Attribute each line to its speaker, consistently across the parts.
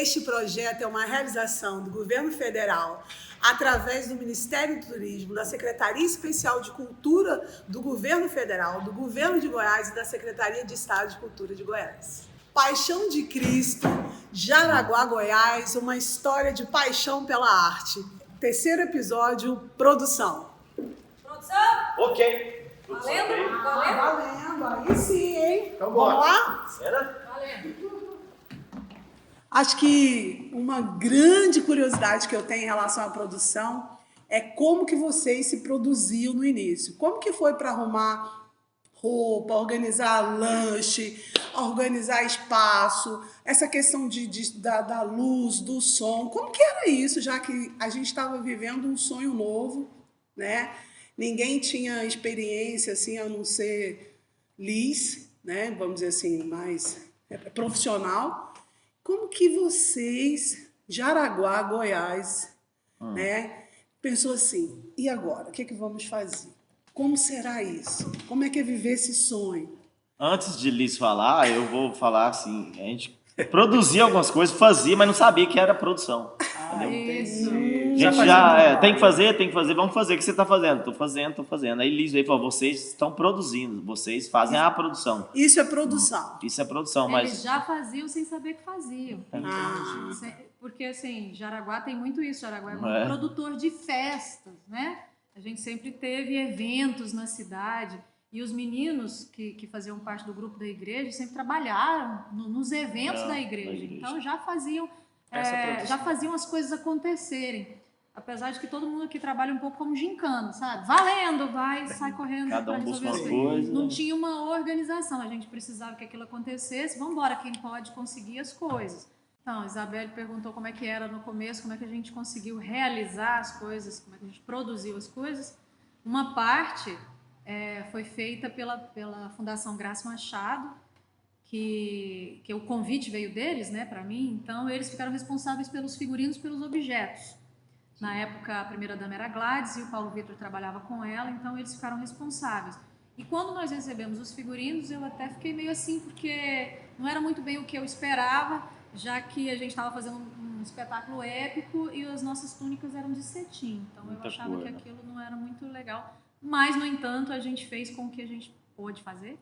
Speaker 1: Este projeto é uma realização do Governo Federal através do Ministério do Turismo, da Secretaria Especial de Cultura do Governo Federal, do Governo de Goiás e da Secretaria de Estado de Cultura de Goiás. Paixão de Cristo, Jaraguá, Goiás, uma história de paixão pela arte. Terceiro episódio, produção.
Speaker 2: Produção?
Speaker 3: Ok.
Speaker 2: Valendo?
Speaker 1: Valendo, aí sim, hein?
Speaker 3: Então
Speaker 1: Vamos
Speaker 3: bora.
Speaker 1: lá?
Speaker 3: Cena?
Speaker 2: Valendo.
Speaker 1: Acho que uma grande curiosidade que eu tenho em relação à produção é como que vocês se produziam no início. Como que foi para arrumar roupa, organizar lanche, organizar espaço, essa questão da luz, do som. Como que era isso, já que a gente estava vivendo um sonho novo, né? Ninguém tinha experiência assim, a não ser Liz, né? Vamos dizer assim, mais profissional. Como que vocês, Jaraguá, Goiás, né, pensou assim, e agora? O que vamos fazer? Como será isso? Como é que é viver esse sonho?
Speaker 3: Antes de Liz falar, eu vou falar assim, a gente produzia algumas coisas, fazia, mas não sabia que era produção.
Speaker 2: Isso.
Speaker 3: A gente já tem que fazer, vamos fazer. O que você está fazendo? Tô fazendo. Aí Liz veio e falou, vocês estão produzindo, vocês fazem a produção.
Speaker 1: Isso é produção.
Speaker 3: Isso é produção, mas...
Speaker 2: Eles já faziam sem saber que faziam.
Speaker 1: Ah.
Speaker 2: Porque, assim, Jaraguá tem muito isso. Jaraguá é muito produtor de festas, né? A gente sempre teve eventos na cidade. E os meninos que faziam parte do grupo da igreja sempre trabalharam nos eventos da igreja. Então, já faziam as coisas acontecerem. Apesar de que todo mundo aqui trabalha um pouco como gincana, sabe? Valendo, vai, sai correndo para resolver as coisas. Não tinha uma organização, a gente precisava que aquilo acontecesse. Vamos embora, quem pode conseguir as coisas. Então, a Isabelle perguntou como é que era no começo, como é que a gente conseguiu realizar as coisas, como é que a gente produziu as coisas. Uma parte foi feita pela Fundação Graça Machado, que o convite veio deles, né, para mim. Então, eles ficaram responsáveis pelos figurinos, pelos objetos. Na época, a primeira dama era Gladys e o Paulo Vitor trabalhava com ela, então eles ficaram responsáveis. E quando nós recebemos os figurinos, eu até fiquei meio assim, porque não era muito bem o que eu esperava, já que a gente estava fazendo um espetáculo épico e as nossas túnicas eram de cetim. Então eu achava que aquilo não era muito legal. Mas, no entanto, a gente fez com o que a gente pôde fazer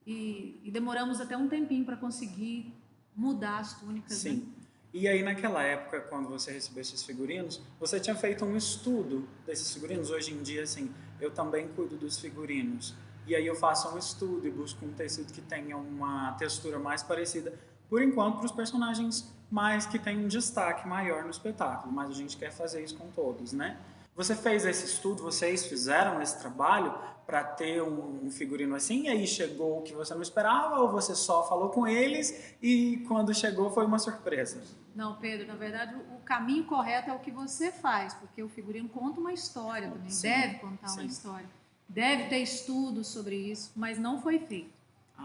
Speaker 2: e demoramos até um tempinho para conseguir mudar as túnicas.
Speaker 4: Sim.
Speaker 2: Né?
Speaker 4: E aí, naquela época, quando você recebeu esses figurinos, você tinha feito um estudo desses figurinos? Hoje em dia, assim, eu também cuido dos figurinos. E aí eu faço um estudo e busco um tecido que tenha uma textura mais parecida, por enquanto, para os personagens mais que têm um destaque maior no espetáculo. Mas a gente quer fazer isso com todos, né? Você fez esse estudo, vocês fizeram esse trabalho para ter um figurino assim, e aí chegou o que você não esperava, ou você só falou com eles e quando chegou foi uma surpresa?
Speaker 2: Não, Pedro, na verdade o caminho correto é o que você faz, porque o figurino conta uma história também, deve contar uma história, deve ter estudos sobre isso, mas não foi feito.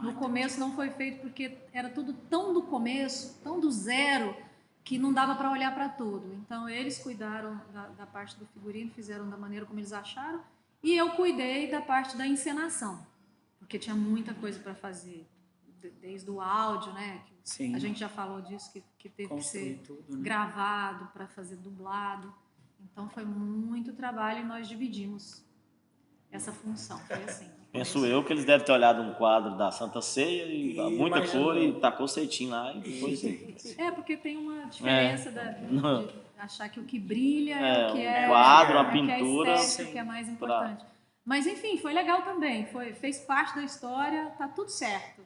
Speaker 2: No começo não foi feito porque era tudo tão do começo, tão do zero, que não dava para olhar para tudo. Então, eles cuidaram da parte do figurino, fizeram da maneira como eles acharam, e eu cuidei da parte da encenação, porque tinha muita coisa para fazer, desde o áudio, né?
Speaker 4: Sim.
Speaker 2: A gente já falou disso, que teve
Speaker 4: construir
Speaker 2: que ser
Speaker 4: tudo, né?
Speaker 2: gravado para fazer dublado. Então, foi muito trabalho e nós dividimos essa função, foi assim.
Speaker 3: Penso eu que eles devem ter olhado um quadro da Santa Ceia e muita cor e tacou ceitinho lá e depois...
Speaker 2: Porque tem uma diferença de achar que o que brilha é o que é...
Speaker 3: Um quadro, uma
Speaker 2: que é
Speaker 3: pintura...
Speaker 2: estético, que é mais importante. Mas, enfim, foi legal também. Fez parte da história, tá tudo certo.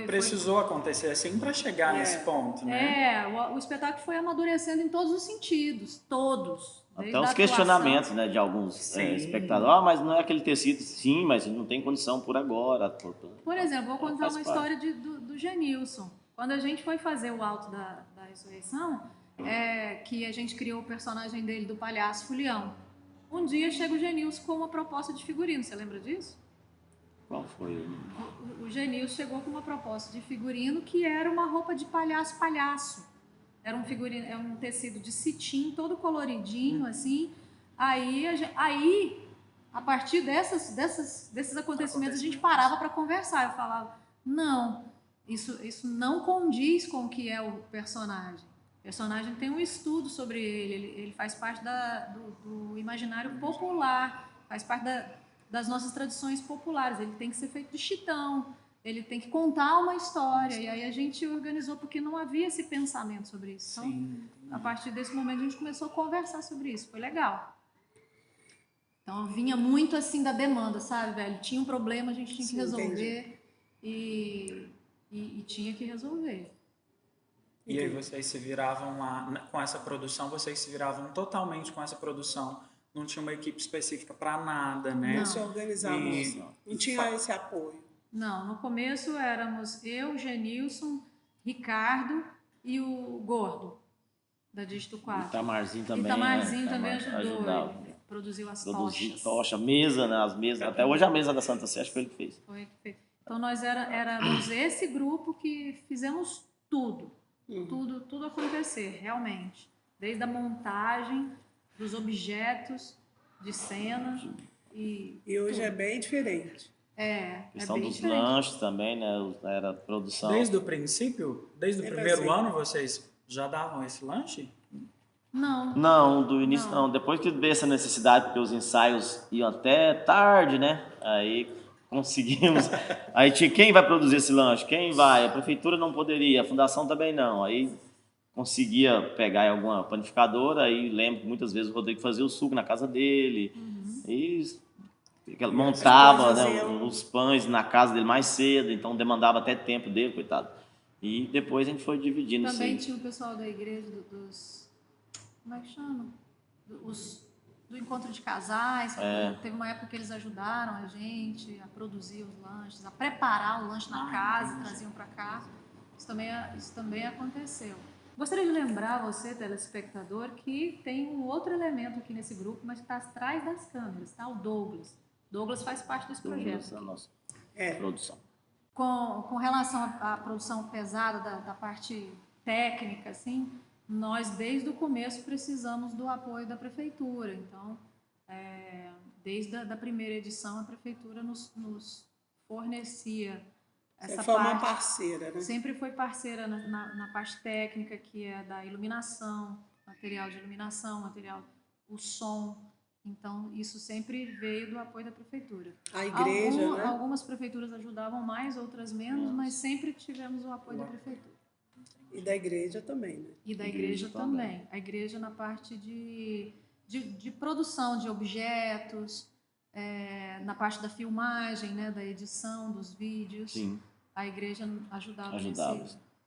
Speaker 4: Precisou acontecer assim para chegar nesse ponto, né?
Speaker 2: O espetáculo foi amadurecendo em todos os sentidos, todos.
Speaker 3: Até os questionamentos, né, de alguns espectadores. Mas não é aquele tecido, sim, mas não tem condição por agora.
Speaker 2: Por exemplo, vou contar uma história do Genilson. Quando a gente foi fazer o Alto da Ressurreição, que a gente criou o personagem dele, do palhaço Fulião. Um dia chega o Genilson com uma proposta de figurino, você lembra disso?
Speaker 3: Qual foi?
Speaker 2: O Genilson chegou com uma proposta de figurino que era uma roupa de palhaço. Era um figurino, um tecido de cetim, todo coloridinho, assim. Aí, a partir desses acontecimentos, a gente parava para conversar. Eu falava, não, isso não condiz com o que é o personagem. O personagem tem um estudo sobre ele faz parte do imaginário popular, faz parte das nossas tradições populares, ele tem que ser feito de chitão, ele tem que contar uma história, e aí a gente organizou porque não havia esse pensamento sobre isso. Então,
Speaker 4: Sim.
Speaker 2: a partir desse momento a gente começou a conversar sobre isso, foi legal. Então vinha muito assim da demanda, sabe, velho? Tinha um problema, a gente tinha que resolver e tinha que resolver.
Speaker 4: E aí vocês se viravam lá, com essa produção, vocês se viravam totalmente com essa produção. Não tinha uma equipe específica para nada, né?
Speaker 1: Não se organizava, não tinha esse apoio.
Speaker 2: Não, no começo éramos eu, Genilson, Ricardo e o Gordo, da Dígito 4.
Speaker 3: Itamarzinho também.
Speaker 2: Itamarzinho também ajudou, ele produziu as tochas.
Speaker 3: Tocha, mesa, né? As mesas. Até hoje a mesa da Santa Sé, acho que foi ele que fez.
Speaker 2: Foi ele que fez. Então nós éramos esse grupo que fizemos tudo. Tudo acontecer, realmente. Desde a montagem, dos objetos, de cena e
Speaker 1: hoje
Speaker 2: tudo.
Speaker 1: é bem diferente.
Speaker 3: A questão
Speaker 2: bem
Speaker 3: dos
Speaker 2: diferente.
Speaker 3: lanches também, né? Era produção.
Speaker 4: Desde o princípio, desde o primeiro ano, vocês já davam esse lanche?
Speaker 2: Não,
Speaker 3: do início não. Depois que veio essa necessidade, porque os ensaios iam até tarde, né? Aí conseguimos. Aí tinha quem vai produzir esse lanche? Quem vai? A prefeitura não poderia, a fundação também não. Aí conseguia pegar em alguma panificadora, aí lembro que muitas vezes o Rodrigo fazia o suco na casa dele. E montava, né, os pães na casa dele mais cedo, então demandava até tempo dele, coitado. E depois a gente foi dividindo isso aí.
Speaker 2: Também tinha o pessoal da igreja dos... Como é que chama? Do encontro de casais. Teve uma época que eles ajudaram a gente a produzir os lanches, a preparar o lanche na casa, traziam para cá. Isso também aconteceu. Gostaria de lembrar você, telespectador, que tem um outro elemento aqui nesse grupo, mas que está atrás das câmeras, tá? O Douglas. Douglas faz parte desse projeto.
Speaker 3: A nossa produção.
Speaker 2: Com relação à produção pesada da parte técnica, assim, nós desde o começo precisamos do apoio da prefeitura. Então, desde a primeira edição, a prefeitura nos fornecia essa
Speaker 1: foi
Speaker 2: parte.
Speaker 1: Uma parceira, né?
Speaker 2: Sempre foi parceira na parte técnica, que é da iluminação, material de iluminação, o som. Então, isso sempre veio do apoio da prefeitura.
Speaker 1: A igreja, né?
Speaker 2: Algumas prefeituras ajudavam mais, outras menos, mas sempre tivemos o apoio da prefeitura.
Speaker 1: E da igreja também, né?
Speaker 2: E da igreja também. A igreja na parte de produção de objetos, na parte da filmagem, né, da edição dos vídeos.
Speaker 3: Sim.
Speaker 2: A igreja ajudava.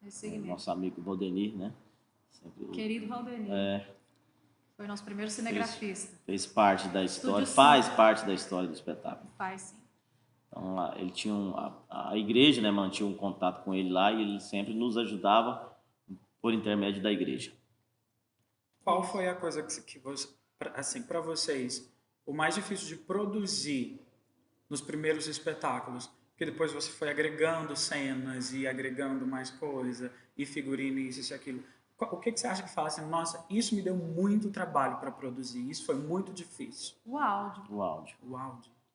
Speaker 2: Nesse segmento.
Speaker 3: Nosso amigo Valdenir, né?
Speaker 2: Querido Valdenir. Foi nosso primeiro cinegrafista.
Speaker 3: Fez parte da história, faz parte da história do espetáculo.
Speaker 2: Faz, sim.
Speaker 3: Então, lá, ele tinha a igreja, né, mantinha um contato com ele lá e ele sempre nos ajudava por intermédio da igreja.
Speaker 4: Qual foi a coisa que você, assim, para vocês, o mais difícil de produzir nos primeiros espetáculos? Porque depois você foi agregando cenas e agregando mais coisa, e figurino, isso e aquilo. O que você acha que fala assim, nossa, isso me deu muito trabalho para produzir, isso foi muito difícil?
Speaker 2: O áudio.
Speaker 3: O áudio.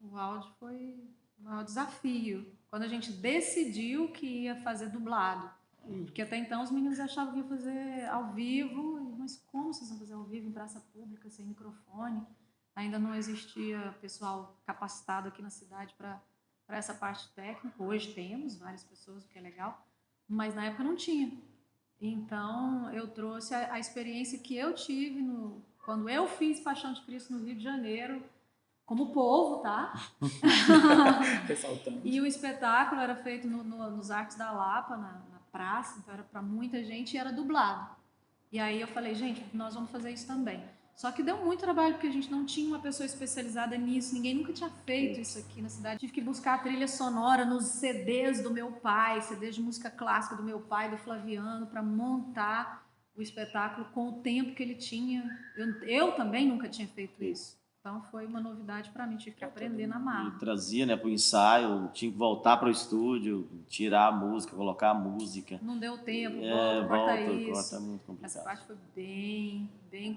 Speaker 2: O áudio foi o maior desafio. Quando a gente decidiu que ia fazer dublado. Porque até então os meninos achavam que ia fazer ao vivo, mas como vocês vão fazer ao vivo em praça pública, sem microfone? Ainda não existia pessoal capacitado aqui na cidade para essa parte técnica. Hoje temos várias pessoas, o que é legal, mas na época não tinha. Então eu trouxe a experiência que eu tive quando eu fiz Paixão de Cristo no Rio de Janeiro, como povo, tá? E o espetáculo era feito nos Arcos da Lapa, na praça, então era para muita gente e era dublado. E aí eu falei, gente, nós vamos fazer isso também. Só que deu muito trabalho, porque a gente não tinha uma pessoa especializada nisso, ninguém nunca tinha feito isso aqui na cidade. Tive que buscar a trilha sonora nos CDs do meu pai, CDs de música clássica do meu pai, do Flaviano, para montar o espetáculo com o tempo que ele tinha. Eu também nunca tinha feito isso. Então foi uma novidade para mim, tive que aprender na marra.
Speaker 3: E trazia, né, para o ensaio, tinha que voltar para o estúdio, tirar a música, colocar a música.
Speaker 2: Não deu tempo,
Speaker 3: corta
Speaker 2: isso.
Speaker 3: É muito complicado.
Speaker 2: Essa parte foi bem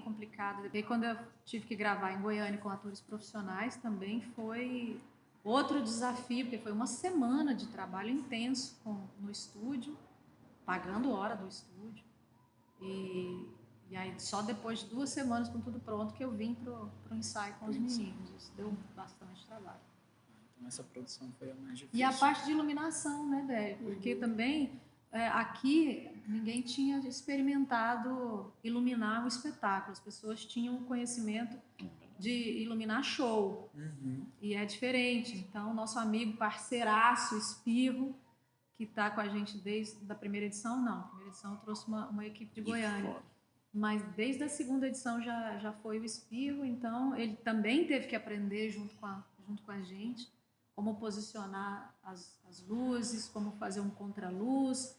Speaker 2: complicada. E quando eu tive que gravar em Goiânia com atores profissionais, também foi outro desafio, porque foi uma semana de trabalho intenso no estúdio, pagando hora do estúdio. E aí, só depois de 2 semanas com tudo pronto, que eu vim pro ensaio com os meninos. Isso deu bastante trabalho.
Speaker 4: Então, essa produção foi a mais difícil.
Speaker 2: E a parte de iluminação, né, Débora? Porque também, aqui, ninguém tinha experimentado iluminar o espetáculo. As pessoas tinham o conhecimento de iluminar show. E é diferente. Então, nosso amigo, parceiraço, Espirro, que está com a gente desde a primeira edição, não. A primeira edição eu trouxe uma equipe de Goiânia. Mas desde a segunda edição já foi o Espirro, então ele também teve que aprender junto com a gente como posicionar as luzes, como fazer um contraluz,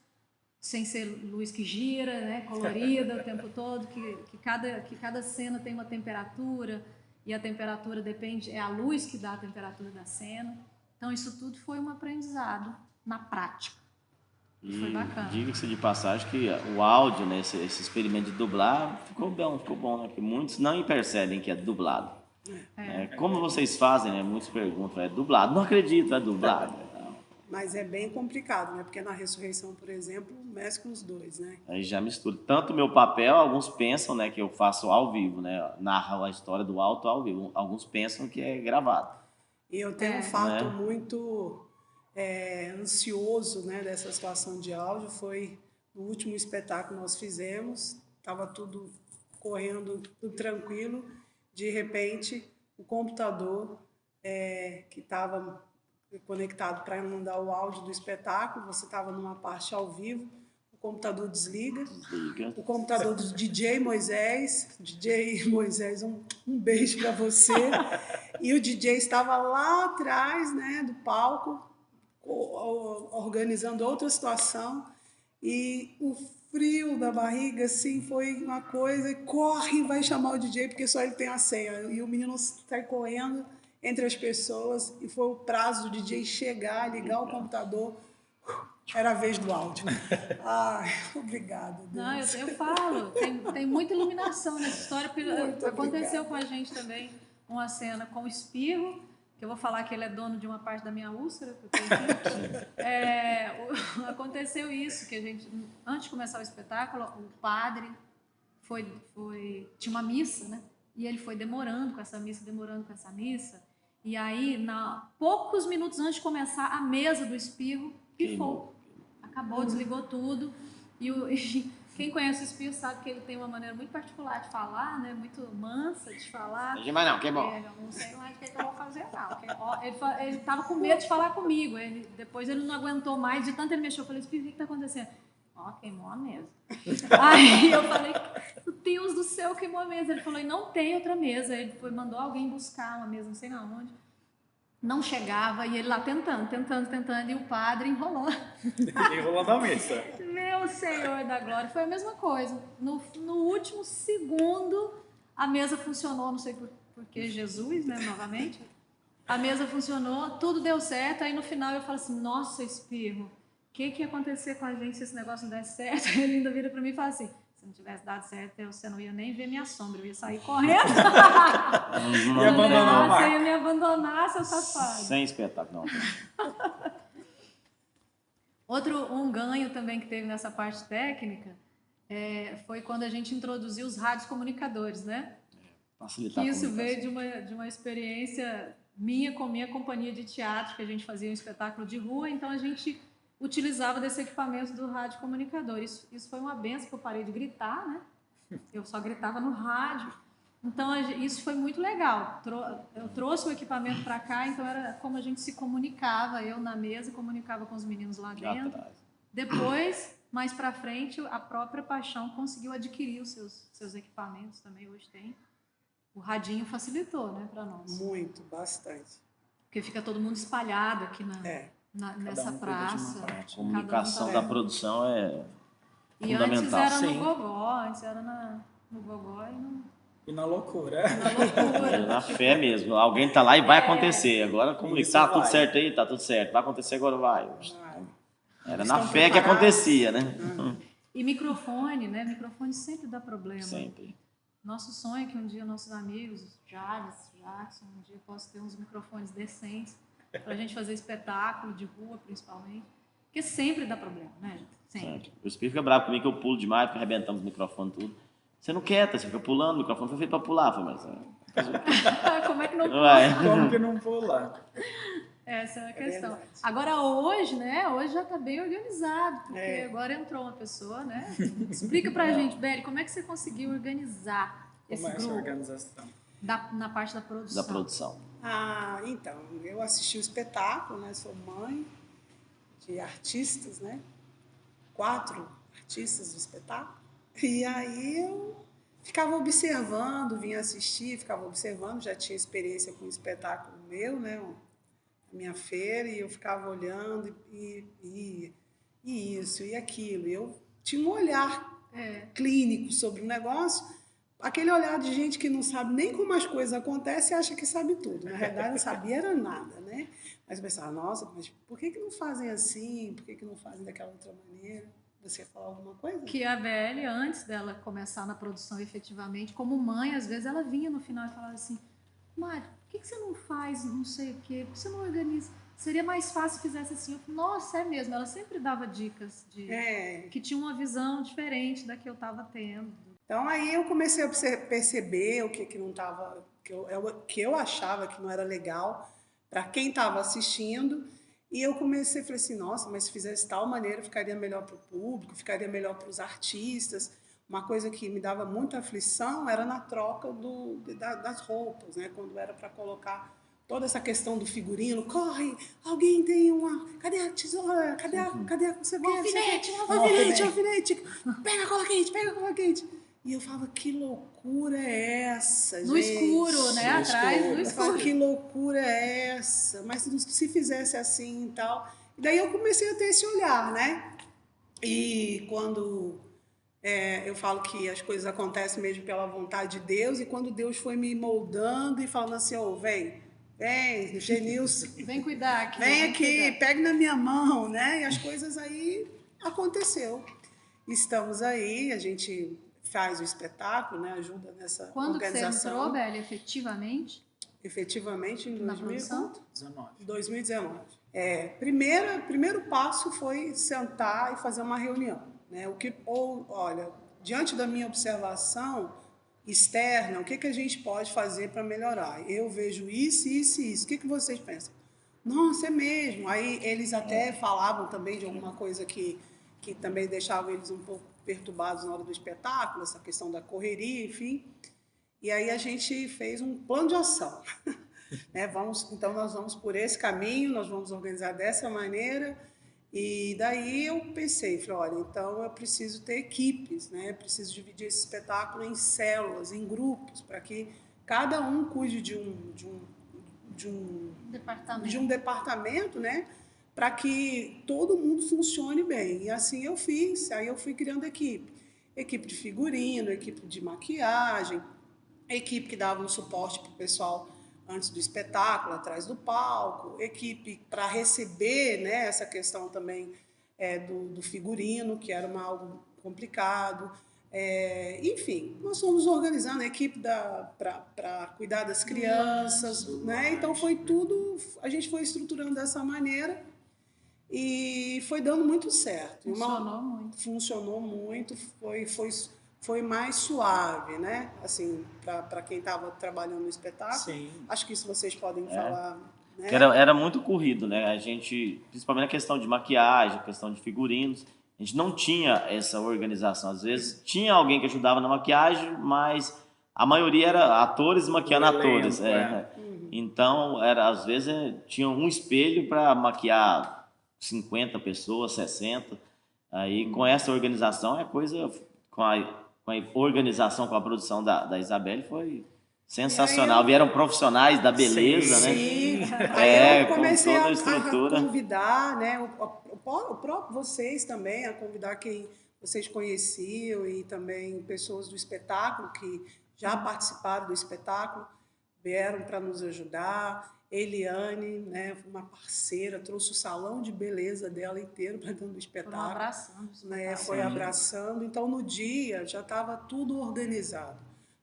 Speaker 2: sem ser luz que gira, né, colorida o tempo todo, que cada cena tem uma temperatura, e a temperatura depende, é a luz que dá a temperatura da cena. Então isso tudo foi um aprendizado na prática. E foi bacana.
Speaker 3: Diga-se de passagem que o áudio, né, esse experimento de dublar, ficou bom, né? Porque muitos não percebem que é dublado. Como vocês fazem, né? Muitos perguntam, é dublado? Não acredito, é dublado.
Speaker 1: Mas é bem complicado, né? Porque na Ressurreição, por exemplo, mexe com os dois, né?
Speaker 3: Aí já mistura. Tanto o meu papel, alguns pensam, né, que eu faço ao vivo, né? Narro a história do alto ao vivo. Alguns pensam que é gravado.
Speaker 1: E eu tenho um fato muito ansioso, né, dessa situação de áudio. Foi no último espetáculo que nós fizemos, estava tudo correndo, tudo tranquilo. De repente, o computador que estava conectado para mandar o áudio do espetáculo, você estava numa parte ao vivo, o computador desliga. O computador do DJ Moisés, um beijo para você. E o DJ estava lá atrás, né, do palco, organizando outra situação, e o frio da barriga, assim, foi uma coisa, corre, vai chamar o DJ, porque só ele tem a senha. E o menino sai correndo entre as pessoas, e foi o prazo do DJ chegar, ligar o computador, era a vez do áudio. Ai, obrigada, Deus.
Speaker 2: Não, eu falo, tem muita iluminação nessa história, porque aconteceu com a gente também uma cena com o Espirro, que eu vou falar que ele é dono de uma parte da minha úlcera, que eu tenho aconteceu isso, que a gente, antes de começar o espetáculo, o padre tinha uma missa, né? E ele foi demorando com essa missa, e aí, poucos minutos antes de começar, a mesa do Espirro pifou. Acabou, desligou tudo. E quem conhece o Espirro sabe que ele tem uma maneira muito particular de falar, né? Muito mansa de falar.
Speaker 3: Mas não, que bom.
Speaker 2: Não sei mais o que eu vou fazer, não. Ele estava com medo de falar comigo. Depois ele não aguentou mais, de tanto ele mexeu. Eu falei, Espirro, o que está acontecendo? Queimou a mesa. Aí eu falei, meu Deus do céu, queimou a mesa. Ele falou, não tem outra mesa. Ele mandou alguém buscar uma mesa, não sei na onde. Não chegava, e ele lá tentando, e o padre enrolando.
Speaker 4: Enrolando a mesa.
Speaker 2: Meu Senhor da Glória, foi a mesma coisa. No último segundo, a mesa funcionou, não sei por que Jesus, né, novamente. A mesa funcionou, tudo deu certo, aí no final eu falo assim, nossa, Espirro, o que ia acontecer com a gente se esse negócio não desse certo? Ele ainda vira pra mim e fala assim, se não tivesse dado certo, você não ia nem ver minha sombra, eu ia sair correndo.
Speaker 4: E abandonar o barco.
Speaker 2: Você ia me abandonar, seu safado.
Speaker 3: Sem espetáculo, não.
Speaker 2: Um ganho também que teve nessa parte técnica foi quando a gente introduziu os rádios comunicadores, né?
Speaker 3: Facilitar
Speaker 2: que isso veio de uma experiência minha com minha companhia de teatro, que a gente fazia um espetáculo de rua, então a gente utilizava desse equipamento do rádio comunicador. Isso foi uma benção, que eu parei de gritar, né? Eu só gritava no rádio. Então, isso foi muito legal. Eu trouxe o equipamento para cá, então era como a gente se comunicava. Eu na mesa comunicava com os meninos lá dentro. Depois, mais para frente, a própria Paixão conseguiu adquirir os seus equipamentos também, hoje tem. O radinho facilitou, né, para nós.
Speaker 1: Muito, bastante.
Speaker 2: Porque fica todo mundo espalhado aqui nessa praça.
Speaker 3: A comunicação da produção é
Speaker 2: e
Speaker 3: fundamental.
Speaker 2: Antes era no gogó, no gogó
Speaker 4: e na loucura.
Speaker 3: Na fé mesmo. Alguém tá lá e vai acontecer. Agora comunicar, tá tudo certo aí, tá tudo certo. Vai acontecer, agora vai. Era na fé que acontecia, né?
Speaker 2: E microfone, né? Microfone sempre dá problema.
Speaker 3: Sempre.
Speaker 2: Nosso sonho é que um dia nossos amigos, Jackson, um dia possa ter uns microfones decentes pra gente fazer espetáculo de rua, principalmente. Porque sempre dá problema, né, gente? Sempre.
Speaker 3: O Espírito fica bravo comigo que eu pulo demais, fica arrebentando os microfones tudo. Você não quer, você fica pulando, o microfone foi feito pra pular. Eu falei, mas...
Speaker 2: Como é que não
Speaker 4: Como que não pula?
Speaker 2: Essa é a questão.
Speaker 1: verdade.
Speaker 2: Agora hoje, né? Hoje já está bem organizado, porque agora entrou uma pessoa, né? Explica pra gente, Beli, como é que você conseguiu organizar esse
Speaker 4: Como é essa
Speaker 2: grupo
Speaker 4: organização?
Speaker 2: na parte da produção?
Speaker 3: Da produção.
Speaker 1: Então, eu assisti o espetáculo, né? Sou mãe de artistas, né? 4 artistas do espetáculo. E aí eu ficava observando, vinha assistir, ficava observando, já tinha experiência com o espetáculo meu, né? Minha feira, e eu ficava olhando e isso e aquilo. E eu tinha um olhar clínico sobre o negócio, aquele olhar de gente que não sabe nem como as coisas acontecem e acha que sabe tudo. Na realidade, não sabia era nada, né? Mas eu pensava, nossa, mas por que não fazem assim? Por que não fazem daquela outra maneira? Você ia falar alguma coisa?
Speaker 2: Que a Beli, antes dela começar na produção efetivamente, como mãe, às vezes ela vinha no final e falava assim, Mari, por que você não faz não sei o quê? Por que você não organiza? Seria mais fácil se fizesse assim. Eu falei, nossa, é mesmo. Ela sempre dava dicas de que tinha uma visão diferente da que eu estava tendo.
Speaker 1: Então aí eu comecei a perceber o que não estava, que eu achava que não era legal para quem estava assistindo. E eu falei assim, nossa, mas se fizesse tal maneira ficaria melhor para o público, ficaria melhor para os artistas. Uma coisa que me dava muita aflição era na troca das roupas, né? Quando era para colocar toda essa questão do figurino, corre, alguém tem uma, cadê a tesoura, cadê você
Speaker 2: Um
Speaker 1: alfinete, pega a cola quente. E eu falava, que loucura é essa,
Speaker 2: no
Speaker 1: gente?
Speaker 2: escuro, né? Atrás, no
Speaker 1: Eu falava,
Speaker 2: escuro.
Speaker 1: que loucura é essa? Mas se fizesse assim e tal. E daí eu comecei a ter esse olhar, né? E quando eu falo que as coisas acontecem mesmo pela vontade de Deus, e quando Deus foi me moldando e falando assim, vem, Genilson,
Speaker 2: Vem cuidar aqui.
Speaker 1: vem aqui, pegue na minha mão, né? E as coisas aí aconteceu. Estamos aí, a gente faz o espetáculo, né? Ajuda nessa
Speaker 2: Quando
Speaker 1: organização.
Speaker 2: Quando você entrou, Beli, efetivamente?
Speaker 1: Efetivamente em
Speaker 2: na produção?
Speaker 1: 2019. Primeiro passo foi sentar e fazer uma reunião, né? Olha, diante da minha observação externa, o que a gente pode fazer para melhorar? Eu vejo isso, isso e isso. O que vocês pensam? Nossa, é mesmo. Aí eles até falavam também de alguma coisa que também deixava eles um pouco perturbados na hora do espetáculo, essa questão da correria, enfim. E aí a gente fez um plano de ação. Né? Então nós vamos por esse caminho, nós vamos organizar dessa maneira. E daí eu pensei, falei, olha, então eu preciso ter equipes, né? Preciso dividir esse espetáculo em células, em grupos, para que cada um cuide de um departamento, né? Para que todo mundo funcione bem. E assim eu fiz, aí eu fui criando equipe de figurino, equipe de maquiagem, equipe que dava um suporte para o pessoal antes do espetáculo, atrás do palco, equipe para receber, né, essa questão também do figurino, que era algo complicado. Enfim, nós fomos organizando a equipe para cuidar das crianças, né? Então foi tudo, a gente foi estruturando dessa maneira e foi dando muito certo. Funcionou muito, foi mais suave, né? Assim, para quem estava trabalhando no espetáculo.
Speaker 4: Sim.
Speaker 1: Acho que isso vocês podem falar. Né?
Speaker 3: Era muito corrido, né? A gente, principalmente na questão de maquiagem, questão de figurinos, a gente não tinha essa organização. Às vezes tinha alguém que ajudava na maquiagem, mas a maioria era atores maquiando atores. Então, às vezes tinha um espelho para maquiar 50 pessoas, 60. Aí com essa organização com a organização, com a produção da Isabelle foi sensacional. Vieram profissionais da beleza,
Speaker 1: sim,
Speaker 3: né?
Speaker 1: Sim. Aí eu comecei
Speaker 3: com toda
Speaker 1: a convidar, né? O próprio vocês também, a convidar quem vocês conheciam e também pessoas do espetáculo que já participaram do espetáculo, vieram para nos ajudar. Eliane, né, uma parceira, trouxe o salão de beleza dela inteiro para dentro do espetáculo. Foi abraçando. Então, no dia, já estava tudo organizado.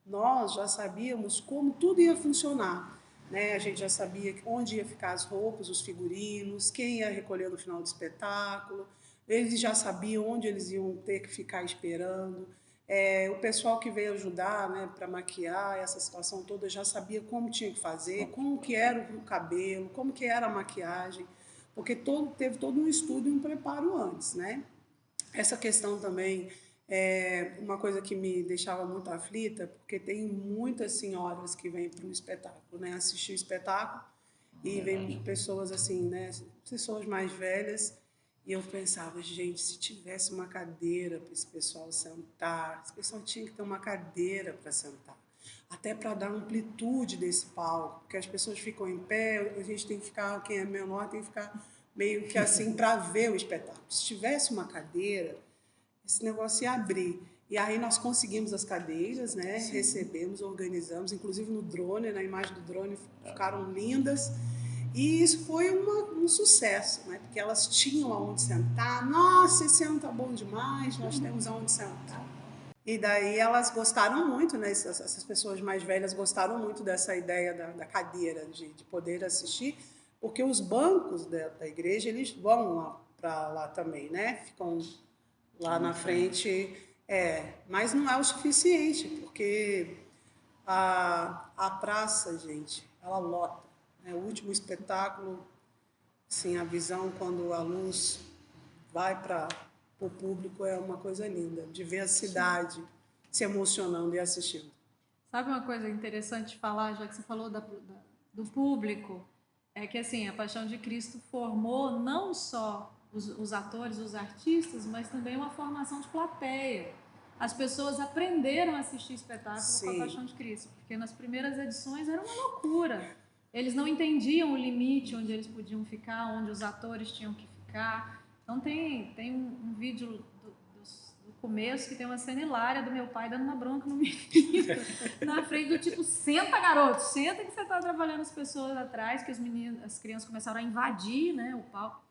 Speaker 1: Nós já sabíamos como tudo ia funcionar. né? A gente já sabia onde ia ficar as roupas, os figurinos, quem ia recolher no final do espetáculo. Eles já sabiam onde eles iam ter que ficar esperando. O pessoal que veio ajudar, né, para maquiar essa situação toda já sabia como tinha que fazer, como que era o cabelo, como que era a maquiagem, porque teve todo um estudo e um preparo antes, né? Essa questão também é uma coisa que me deixava muito aflita, porque tem muitas senhoras que vêm para o espetáculo, né, assistir o espetáculo, e vem pessoas assim, né, pessoas mais velhas, e eu pensava, gente, se tivesse uma cadeira para esse pessoal sentar, esse pessoal tinha que ter uma cadeira para sentar, até para dar amplitude desse palco, porque as pessoas ficam em pé, a gente tem que ficar, quem é menor tem que ficar meio que assim para ver o espetáculo. Se tivesse uma cadeira, esse negócio ia abrir. E aí nós conseguimos as cadeiras, né? Sim. Recebemos, organizamos, inclusive no drone, na imagem do drone ficaram lindas. E isso foi um sucesso, né? Porque elas tinham aonde sentar. Nossa, esse ano tá bom demais, nós temos aonde sentar. E daí elas gostaram muito, né? Essas pessoas mais velhas gostaram muito dessa ideia da cadeira, de poder assistir, porque os bancos da igreja, eles vão lá para lá também, né? Ficam lá na frente, mas não é o suficiente, porque a praça, gente, ela lota. Né? O último espetáculo, assim, a visão quando a luz vai para o público é uma coisa linda, de ver a cidade se emocionando e assistindo.
Speaker 2: Sabe uma coisa interessante de falar, já que você falou do público, é que assim, a Paixão de Cristo formou não só os atores, os artistas, mas também uma formação de plateia. As pessoas aprenderam a assistir espetáculo com a Paixão de Cristo, porque nas primeiras edições era uma loucura. Eles não entendiam o limite onde eles podiam ficar, onde os atores tinham que ficar. Então tem um vídeo do começo que tem uma cena hilária do meu pai dando uma bronca no menino na frente do tipo, senta garoto, senta que você está trabalhando as pessoas atrás, que as crianças começaram a invadir, né, o palco.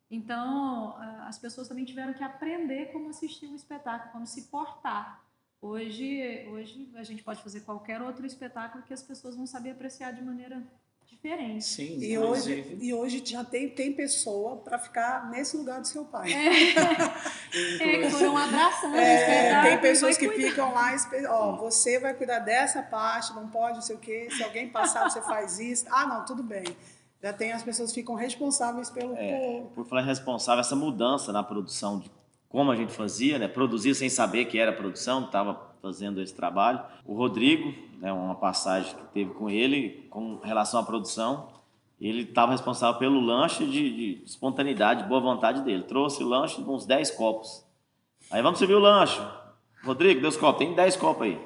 Speaker 2: Então, as pessoas também tiveram que aprender como assistir um espetáculo, como se portar. Hoje a gente pode fazer qualquer outro espetáculo que as pessoas vão saber apreciar de maneira diferente.
Speaker 4: Sim,
Speaker 1: e hoje já tem pessoa para ficar nesse lugar do seu pai.
Speaker 2: Que foram abraçando o espetáculo.
Speaker 1: Tem pessoas que ficam lá, você vai cuidar dessa parte, não pode, não sei o quê, se alguém passar, você faz isso. Ah, não, tudo bem. Já tem as pessoas que ficam responsáveis pelo povo.
Speaker 3: Por falar responsável, essa mudança na produção, de como a gente fazia, né? Produzir sem saber que era produção, estava fazendo esse trabalho. O Rodrigo, né, uma passagem que teve com ele, com relação à produção, ele estava responsável pelo lanche de espontaneidade, de boa vontade dele. Trouxe o lanche com uns 10 copos. Aí vamos servir o lanche. Rodrigo, deu os copos, tem 10 copos aí.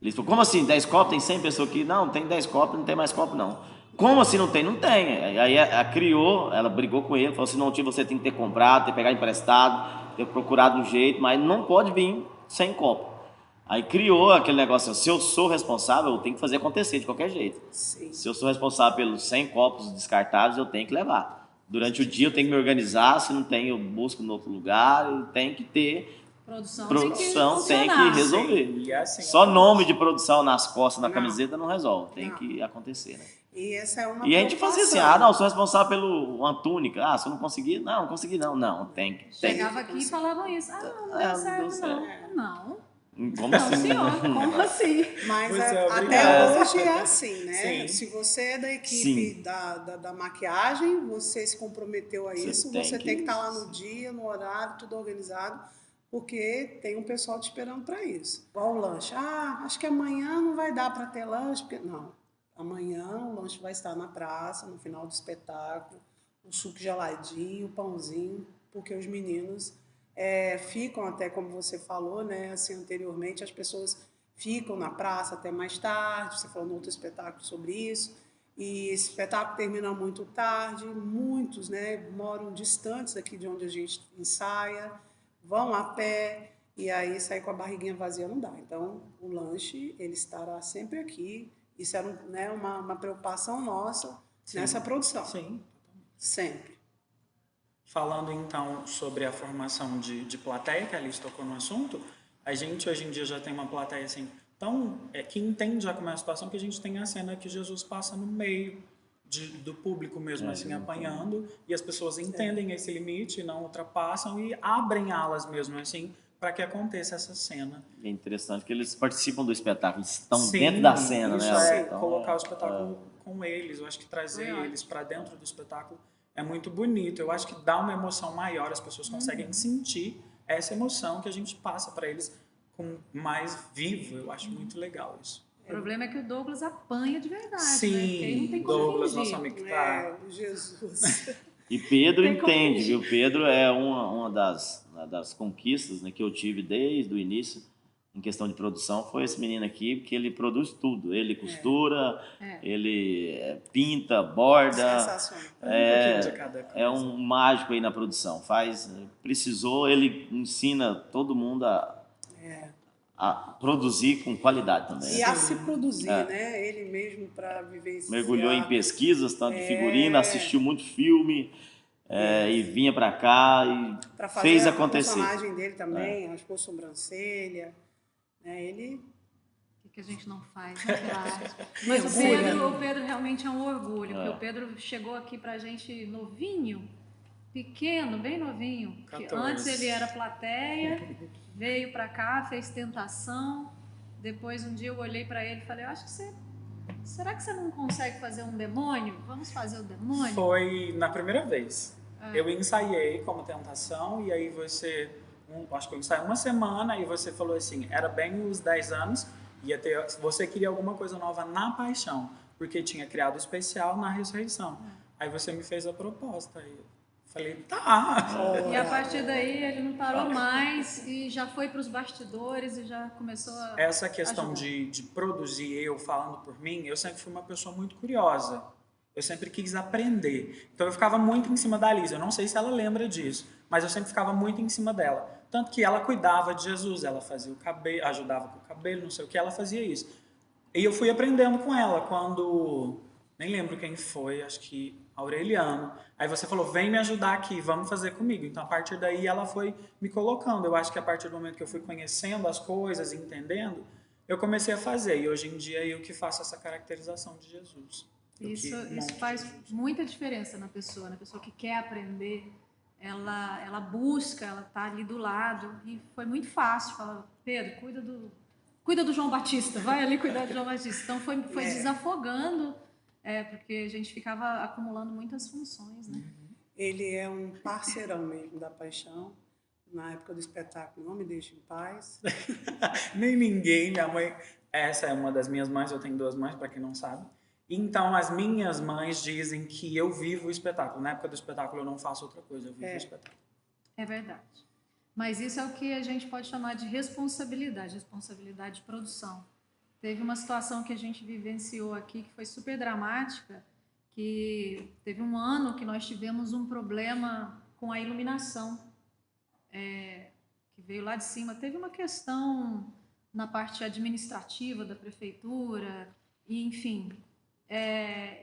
Speaker 3: Ele falou, como assim, 10 copos? Tem 100 pessoas aqui? Não, tem 10 copos, não tem mais copo não. Como assim não tem? Não tem. Aí ela criou, ela brigou com ele, falou assim, não, você tem que ter comprado, ter pegado emprestado, ter procurado um jeito, mas não pode vir sem copo. Aí criou aquele negócio, se eu sou responsável, eu tenho que fazer acontecer de qualquer jeito.
Speaker 1: Sim.
Speaker 3: Se eu sou responsável pelos 100 copos descartáveis, eu tenho que levar. Durante o dia eu tenho que me organizar, se não tem eu busco em outro lugar, eu tenho que ter... Produção tem que resolver.
Speaker 4: Sim, assim,
Speaker 3: só nome de produção nas costas, na camiseta não resolve, tem que acontecer, né?
Speaker 1: E essa é uma
Speaker 3: E a gente fazia assim, não, sou responsável pelo uma túnica, se eu não conseguir, não consegui não, tem.
Speaker 2: Chegava aqui e falavam isso, não deu certo, não.
Speaker 3: Como assim?
Speaker 2: Senhor, como assim?
Speaker 1: Mas até hoje é assim, né?
Speaker 4: Sim.
Speaker 1: Se você é da equipe da maquiagem, você se comprometeu a isso, você tem que estar lá no dia, no horário, tudo organizado, porque tem um pessoal te esperando para isso. Igual o lanche. Acho que amanhã não vai dar para ter lanche, porque não. Amanhã o lanche vai estar na praça, no final do espetáculo, o suco geladinho, o pãozinho, porque os meninos ficam até, como você falou, né, assim, anteriormente, as pessoas ficam na praça até mais tarde, você falou no outro espetáculo sobre isso, e esse espetáculo termina muito tarde, muitos, né, moram distantes aqui de onde a gente ensaia, vão a pé, e aí sair com a barriguinha vazia não dá. Então, o lanche, ele estará sempre aqui. Isso era uma preocupação nossa nessa produção.
Speaker 4: Sim.
Speaker 1: Sempre.
Speaker 4: Falando então sobre a formação de plateia, que a Alice tocou no assunto, a gente hoje em dia já tem uma plateia assim, que entende já como é a situação, que a gente tem a cena que Jesus passa no meio do público mesmo, assim, apanhando, e as pessoas entendem esse limite, não ultrapassam e abrem alas mesmo, assim, para que aconteça essa cena.
Speaker 3: É interessante que eles participam do espetáculo, eles estão
Speaker 4: Sim,
Speaker 3: dentro da cena,
Speaker 4: isso
Speaker 3: né?
Speaker 4: então, colocar o espetáculo com eles, eu acho que trazer eles para dentro do espetáculo é muito bonito, eu acho que dá uma emoção maior, as pessoas conseguem sentir essa emoção que a gente passa para eles com mais vivo, eu acho muito legal isso.
Speaker 2: O problema é que o Douglas apanha de verdade,
Speaker 4: Sim,
Speaker 2: né? Porque aí não tem como
Speaker 4: Douglas,
Speaker 2: fingir.
Speaker 4: nosso amigo que tá...
Speaker 1: Jesus.
Speaker 3: E Pedro
Speaker 2: Tem como
Speaker 3: entende,
Speaker 2: fingir.
Speaker 3: viu? Pedro é uma das conquistas, né, que eu tive desde o início, em questão de produção, foi esse menino aqui, porque ele produz tudo. Ele costura, ele pinta, borda.
Speaker 1: Sensacional.
Speaker 4: Um pouquinho de cada coisa.
Speaker 3: É um mágico aí na produção. Precisou, ele ensina todo mundo a produzir com qualidade também.
Speaker 1: E a se produzir, né? Ele mesmo para vivenciar.
Speaker 3: Mergulhou em pesquisas, tanto de figurino, assistiu muito filme, e vinha para cá e
Speaker 1: pra fazer
Speaker 3: fez
Speaker 1: a
Speaker 3: acontecer.
Speaker 1: O personagem dele também, raspou sobrancelha. Né? Ele...
Speaker 2: O que a gente não faz, né? Claro. Mas o Pedro realmente é um orgulho, porque o Pedro chegou aqui pra gente novinho, pequeno, bem novinho. Que antes ele era plateia, veio pra cá, fez Tentação. Depois um dia eu olhei pra ele e falei, eu acho que será que você não consegue fazer um demônio? Vamos fazer o demônio?
Speaker 4: Foi na primeira vez. Eu ensaiei como Tentação e aí você... acho que eu ensaiei uma semana e você falou assim, era bem os 10 anos, você queria alguma coisa nova na Paixão, porque tinha criado o especial na Ressurreição. Aí você me fez a proposta e eu falei, tá.
Speaker 2: E a partir daí ele não parou mais e já foi para os bastidores e já começou a
Speaker 4: Essa questão de produzir, eu falando por mim, eu sempre fui uma pessoa muito curiosa. Eu sempre quis aprender. Então eu ficava muito em cima da Lisa. Eu não sei se ela lembra disso, mas eu sempre ficava muito em cima dela. Tanto que ela cuidava de Jesus, ela fazia o cabelo, ajudava com o cabelo, não sei o que, ela fazia isso. E eu fui aprendendo com ela quando... Nem lembro quem foi, acho que Aureliano. Aí você falou, vem me ajudar aqui, vamos fazer comigo. Então a partir daí ela foi me colocando. Eu acho que a partir do momento que eu fui conhecendo as coisas, entendendo, eu comecei a fazer. E hoje em dia eu que faço essa caracterização de Jesus.
Speaker 2: Isso faz muita diferença na pessoa que quer aprender, ela busca, ela está ali do lado, e foi muito fácil falar, Pedro, cuida do João Batista, vai ali cuidar do João Batista. Então foi desafogando, porque a gente ficava acumulando muitas funções, né?
Speaker 1: Ele é um parceirão mesmo da Paixão, na época do espetáculo Não Me Deixe em Paz.
Speaker 4: Nem ninguém, minha mãe, essa é uma das minhas mães, eu tenho 2 mães, para quem não sabe. Então, as minhas mães dizem que eu vivo o espetáculo. Na época do espetáculo, eu não faço outra coisa, eu vivo o espetáculo.
Speaker 2: É verdade. Mas isso é o que a gente pode chamar de responsabilidade de produção. Teve uma situação que a gente vivenciou aqui que foi super dramática, que teve um ano que nós tivemos um problema com a iluminação, que veio lá de cima. Teve uma questão na parte administrativa da prefeitura, e enfim...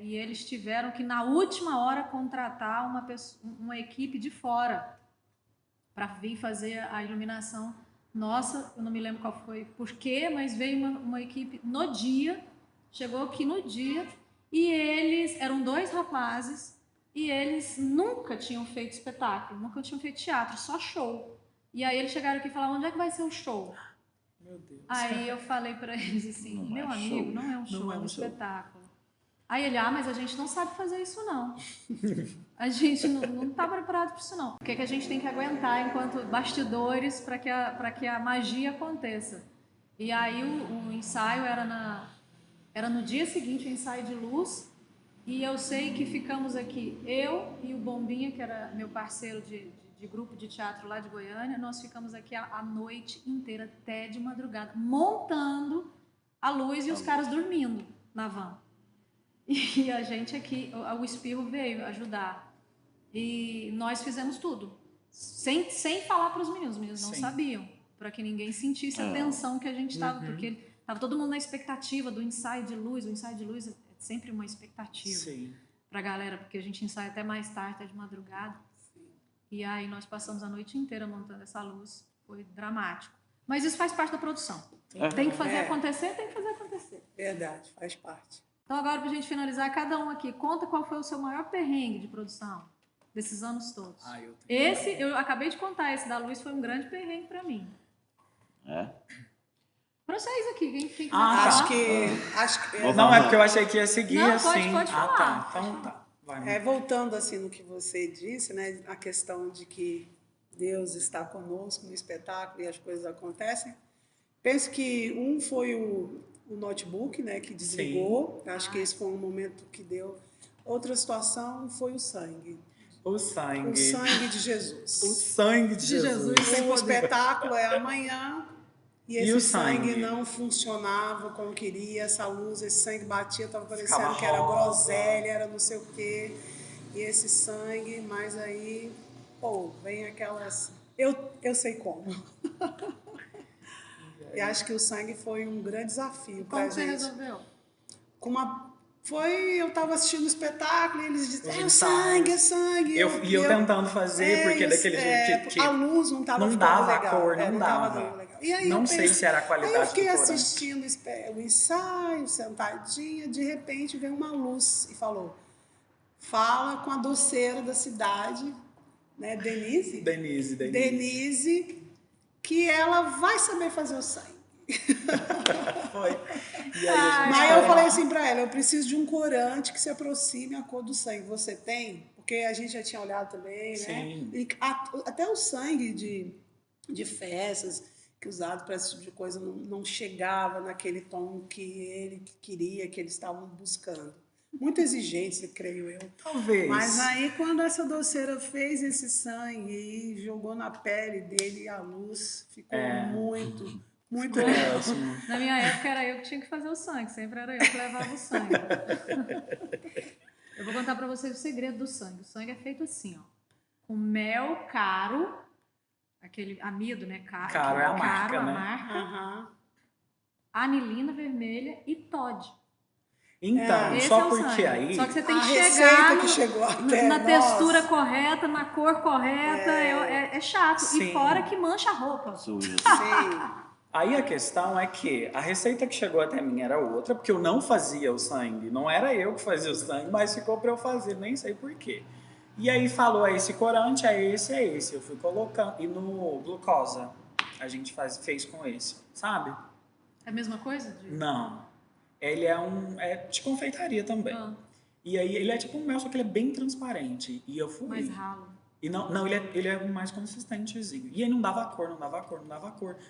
Speaker 2: e eles tiveram que, na última hora, contratar uma equipe de fora para vir fazer a iluminação. Nossa, eu não me lembro qual foi por quê, mas veio uma equipe no dia, chegou aqui no dia, e eles eram 2 rapazes, e eles nunca tinham feito espetáculo, nunca tinham feito teatro, só show. E aí eles chegaram aqui e falaram, onde é que vai ser o show?
Speaker 4: Meu Deus.
Speaker 2: Aí eu falei para eles assim, meu amigo, não é um show, é um espetáculo. Aí ele, mas a gente não sabe fazer isso não. A gente não está preparado para isso não. O que a gente tem que aguentar enquanto bastidores para que a magia aconteça? E aí o ensaio era no dia seguinte, o ensaio de luz, e eu sei que ficamos aqui, eu e o Bombinha, que era meu parceiro de grupo de teatro lá de Goiânia, nós ficamos aqui a noite inteira, até de madrugada, montando a luz e os caras dormindo na van. E a gente aqui, o Espirro veio ajudar. E nós fizemos tudo. Sem falar para os meninos não sabiam. Para que ninguém sentisse a tensão que a gente estava. Porque estava todo mundo na expectativa do ensaio de luz. O ensaio de luz é sempre uma expectativa para a galera. Porque a gente ensaia até mais tarde, até de madrugada. E aí nós passamos a noite inteira montando essa luz. Foi dramático. Mas isso faz parte da produção. Tem que fazer acontecer, tem que fazer acontecer.
Speaker 1: Verdade, faz parte.
Speaker 2: Então agora, pra gente finalizar, cada um aqui, conta qual foi o seu maior perrengue de produção desses anos todos. Eu acabei de contar, esse da luz foi um grande perrengue pra mim. Pra vocês aqui, quem quiser falar.
Speaker 1: Acho que
Speaker 4: não, é porque eu achei que ia seguir
Speaker 2: não,
Speaker 4: assim.
Speaker 2: Pode falar.
Speaker 4: Tá. Então tá. Vai.
Speaker 1: Voltando assim no que você disse, né, a questão de que Deus está conosco no espetáculo e as coisas acontecem. Penso que foi o notebook, né, que desligou. Sim. Acho que esse foi um momento que deu. Outra situação foi o sangue.
Speaker 4: O sangue.
Speaker 1: O sangue de Jesus.
Speaker 4: O sangue de Jesus.
Speaker 1: O espetáculo é amanhã e esse sangue não funcionava como queria. Essa luz, esse sangue batia, estava parecendo que era groselha, era não sei o quê. E esse sangue, mas aí, vem aquelas... Eu sei como. E acho que o sangue foi um grande desafio para a gente.
Speaker 2: Como você resolveu?
Speaker 1: Eu estava assistindo o espetáculo e eles diziam, é sangue.
Speaker 4: E eu tentando fazer, porque daquele jeito que
Speaker 1: a luz não estava
Speaker 4: não dava
Speaker 1: legal.
Speaker 4: A cor, não
Speaker 1: dava.
Speaker 4: legal.
Speaker 1: E aí
Speaker 4: não sei se era a qualidade do corante.
Speaker 1: Aí eu fiquei assistindo o ensaio, sentadinha, de repente veio uma luz e falou, fala com a doceira da cidade, né, Denise, que ela vai saber fazer o sangue.
Speaker 4: Foi.
Speaker 1: E aí eu falei assim pra ela, eu preciso de um corante que se aproxime à cor do sangue. Você tem? Porque a gente já tinha olhado também,
Speaker 4: Sim.
Speaker 1: Né? E até o sangue de festas que usado para esse tipo de coisa não chegava naquele tom que ele queria, que eles estavam buscando. Muita exigência, creio eu.
Speaker 4: Talvez.
Speaker 1: Mas aí, quando essa doceira fez esse sangue e jogou na pele dele, a luz ficou muito
Speaker 4: ótimo.
Speaker 2: Na minha época, era eu que tinha que fazer o sangue. Sempre era eu que levava o sangue. Eu vou contar pra vocês o segredo do sangue. O sangue é feito assim, ó. Com mel caro, aquele amido, né?
Speaker 4: Caro é a marca, né?
Speaker 1: Uhum.
Speaker 2: Anilina vermelha e Todd.
Speaker 4: Então, só porque
Speaker 2: sangue.
Speaker 4: aí...
Speaker 2: Só que você tem que
Speaker 1: chegar
Speaker 2: na textura correta, na cor correta. É chato.
Speaker 4: Sim.
Speaker 2: E fora que mancha a roupa.
Speaker 3: Suja.
Speaker 1: Sim.
Speaker 4: Aí a questão é que a receita que chegou até mim era outra, porque eu não fazia o sangue. Não era eu que fazia o sangue, mas ficou para eu fazer, nem sei por quê. E aí falou, esse corante, é esse. Eu fui colocando. E no glucosa, a gente fez com esse, sabe?
Speaker 2: É a mesma coisa?
Speaker 4: Não. Ele é de confeitaria também. E aí ele é tipo um mel, só que ele é bem transparente. E eu fui...
Speaker 2: Mais ralo.
Speaker 4: E não, ele é mais consistentezinho. E aí não dava cor.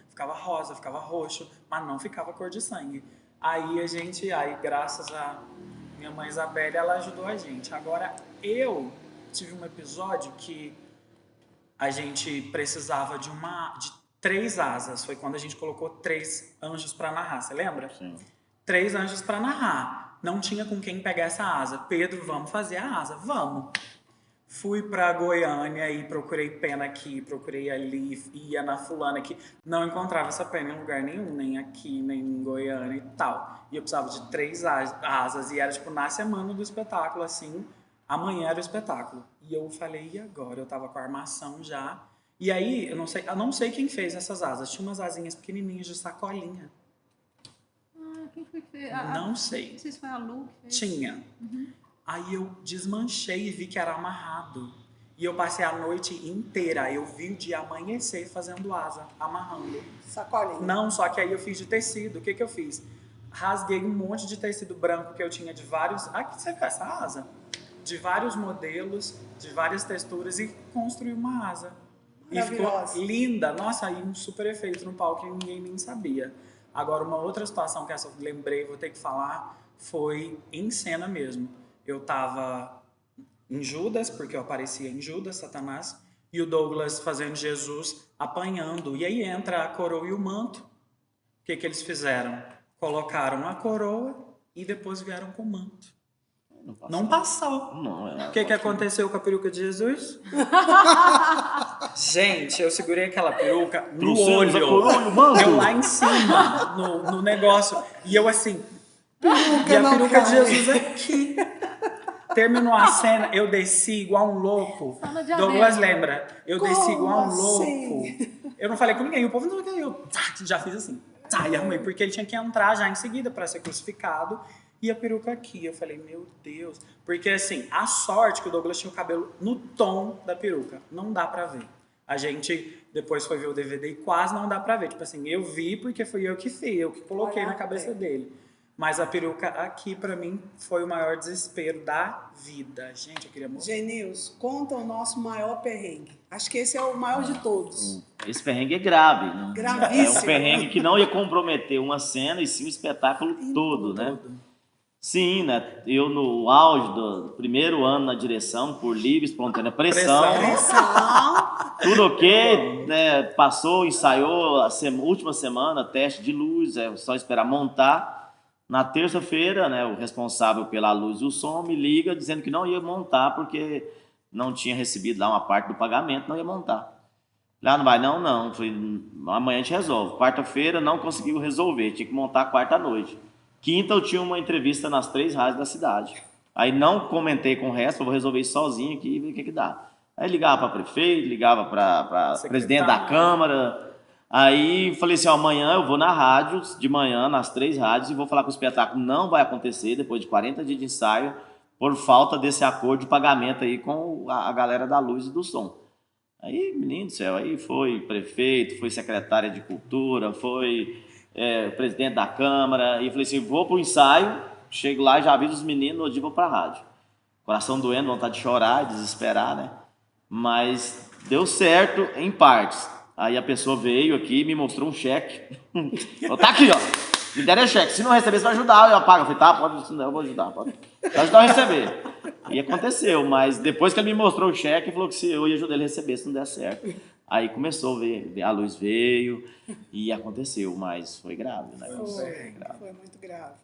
Speaker 4: Ficava rosa, ficava roxo, mas não ficava cor de sangue. Aí graças a minha mãe Isabelle, ela ajudou a gente. Agora, eu tive um episódio que a gente precisava de 3 asas. Foi quando a gente colocou 3 anjos para narrar, você lembra?
Speaker 3: Sim.
Speaker 4: 3 anjos para narrar. Não tinha com quem pegar essa asa. Pedro, vamos fazer a asa. Vamos. Fui para Goiânia e procurei pena aqui, procurei ali, ia na fulana aqui. Não encontrava essa pena em lugar nenhum, nem aqui, nem em Goiânia e tal. E eu precisava de 3 asas. E era tipo na semana do espetáculo, assim. Amanhã era o espetáculo. E eu falei, e agora? Eu tava com a armação já. E aí, eu não sei quem fez essas asas. Tinha umas asinhas pequenininhas de sacolinha.
Speaker 2: Quem foi que fez?
Speaker 4: Não sei.
Speaker 2: Não sei se foi a Lu que fez.
Speaker 4: Tinha.
Speaker 2: Uhum.
Speaker 4: Aí eu desmanchei e vi que era amarrado. E eu passei a noite inteira. Eu vi o dia amanhecer fazendo asa, amarrando.
Speaker 1: Sacolinha.
Speaker 4: Não, só que aí eu fiz de tecido. O que eu fiz? Rasguei um monte de tecido branco que eu tinha de vários... Aqui você vê essa asa? De vários modelos, de várias texturas e construí uma asa. E ficou linda. Nossa, aí um super efeito no palco que ninguém nem sabia. Agora, uma outra situação que essa eu lembrei, vou ter que falar, foi em cena mesmo. Eu tava em Judas, porque eu aparecia em Judas, Satanás, e o Douglas fazendo Jesus apanhando. E aí entra a coroa e o manto. O que eles fizeram? Colocaram a coroa e depois vieram com o manto. Não passou.
Speaker 3: Não,
Speaker 4: o que aconteceu com a peruca de Jesus? Gente, eu segurei aquela peruca no olho. Eu lá em cima, no negócio. E eu assim... E a peruca de Jesus aqui. Terminou a cena, eu desci igual um louco. Douglas lembra. Eu desci igual um louco. Eu não falei com ninguém, o povo não falou, eu já fiz assim. E arrumei, porque ele tinha que entrar já em seguida para ser crucificado. E a peruca aqui. Eu falei, meu Deus. Porque assim, a sorte que o Douglas tinha o cabelo no tom da peruca. Não dá pra ver. A gente depois foi ver o DVD e quase não dá pra ver. Tipo assim, eu vi porque fui eu que fiz, eu que coloquei na cabeça dele. Mas a peruca aqui, pra mim, foi o maior desespero da vida. Gente, eu queria morrer.
Speaker 1: Genils, conta o nosso maior perrengue. Acho que esse é o maior de todos.
Speaker 3: Esse perrengue é grave, né?
Speaker 1: Gravíssimo.
Speaker 3: É um perrengue que não ia comprometer uma cena e sim o espetáculo todo, né? Sim, né? Eu no auge do primeiro ano na direção, por livre, espontânea pressão. Tudo ok, né? Passou, ensaiou a última semana, teste de luz, é só esperar montar. Na terça-feira, né, o responsável pela luz e o som me liga dizendo que não ia montar porque não tinha recebido lá uma parte do pagamento, não ia montar. Lá não vai, não. Falei, amanhã a gente resolve. Quarta-feira não conseguiu resolver, tinha que montar quarta-noite. Quinta eu tinha uma entrevista nas 3 rádios da cidade. Aí não comentei com o resto, eu vou resolver isso sozinho aqui e ver o que dá. Aí ligava para prefeito, ligava para presidente da Câmara. Aí falei assim, ó, amanhã eu vou na rádio, de manhã, nas 3 rádios, e vou falar que o espetáculo não vai acontecer depois de 40 dias de ensaio, por falta desse acordo de pagamento aí com a galera da luz e do som. Aí, menino do céu, aí foi prefeito, foi secretária de cultura, foi presidente da Câmara, e falei assim, vou pro ensaio, chego lá e já aviso os meninos, no dia vou pra rádio. Coração doendo, vontade de chorar, desesperar, né? Mas deu certo em partes. Aí a pessoa veio aqui e me mostrou um cheque. Tá aqui, ó. Me deram cheque. Se não receber, você vai ajudar. Eu apago. Eu falei, tá, pode, eu vou ajudar. Pode ajudar a receber. E aconteceu, mas depois que ele me mostrou o cheque, ele falou que se eu ia ajudar ele a receber, se não der certo. Aí começou a ver, a luz veio e aconteceu, mas foi grave, né?
Speaker 1: Foi muito grave.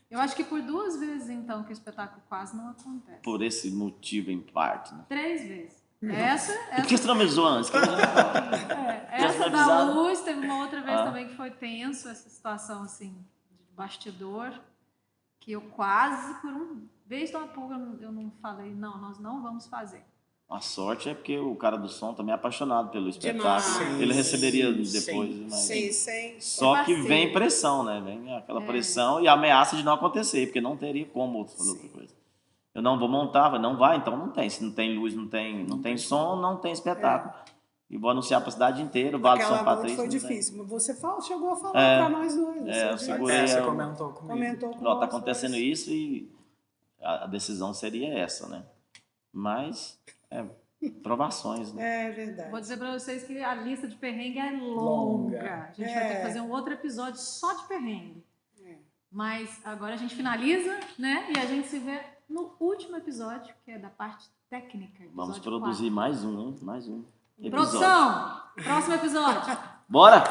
Speaker 2: Eu acho que por 2 vezes, então, que o espetáculo quase não acontece.
Speaker 3: Por esse motivo, em parte. Né?
Speaker 2: 3 vezes. Essa...
Speaker 3: Por que você não me avisou antes?
Speaker 2: Essa da luz, teve uma outra vez também que foi tenso, essa situação assim, de bastidor, que eu quase, por vez de uma pulga, eu não falei, não, nós não vamos fazer.
Speaker 3: A sorte é porque o cara do som também é apaixonado pelo espetáculo.
Speaker 1: Demais.
Speaker 3: Ele receberia depois.
Speaker 1: Sim.
Speaker 3: Só que vem pressão, né? Vem aquela pressão e a ameaça de não acontecer, porque não teria como fazer outra coisa. Eu não vou montar, não vai, então não tem. Se não tem luz, não tem som, não tem espetáculo. E vou anunciar para a cidade inteira, o Vale de São Patrício.
Speaker 1: Foi difícil, mas você chegou a falar para nós dois.
Speaker 3: Eu segurei.
Speaker 4: Você comentou comigo.
Speaker 3: Está acontecendo isso e a decisão seria essa, né? Mas, provações, né?
Speaker 1: É verdade.
Speaker 2: Vou dizer para vocês que a lista de perrengue é longa. A gente vai ter que fazer um outro episódio só de perrengue. Mas agora a gente finaliza, né? E a gente se vê no último episódio, que é da parte técnica.
Speaker 3: Vamos produzir
Speaker 2: 4.
Speaker 3: mais um, hein? Mais um.
Speaker 2: Produção! Próximo episódio.
Speaker 3: Bora!